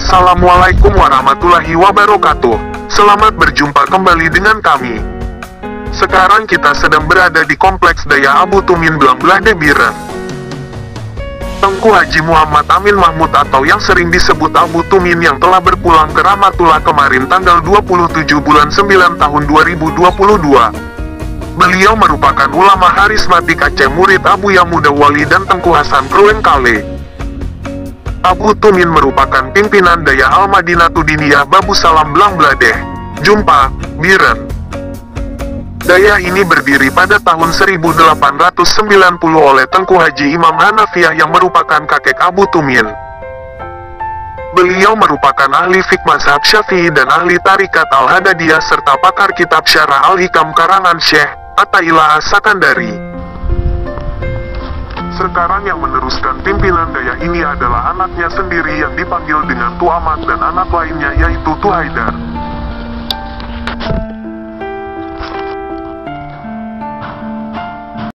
Assalamualaikum warahmatullahi wabarakatuh. Selamat berjumpa kembali dengan kami. Sekarang kita sedang berada di Kompleks Daya Abu Tumin Blangblah Biren. Tengku Haji Muhammad Amin Mahmud atau yang sering disebut Abu Tumin yang telah berpulang ke Ramatullah kemarin tanggal 27 bulan 9 tahun 2022. Beliau merupakan ulama harismatik Aceh, murid Abu Yamuda Wali dan Tengku Hasan Kruengkale. Abu Tumin merupakan pimpinan Daya Al-Madinatu Diniyah Babu Salam Blangbladeh, Jumpa, Biren. Daya ini berdiri pada tahun 1890 oleh Tengku Haji Imam Hanafiyah yang merupakan kakek Abu Tumin. Beliau merupakan ahli fiqh mazhab Syafi'i dan ahli tarikat Al-Hadadiyah serta pakar kitab Syarah Al-Hikam karangan Syekh Athaillah As-Sakandari. Sekarang yang meneruskan pimpinan Daya ini adalah anaknya sendiri yang dipanggil dengan Tu Ahmad dan anak lainnya yaitu Tu Haidar.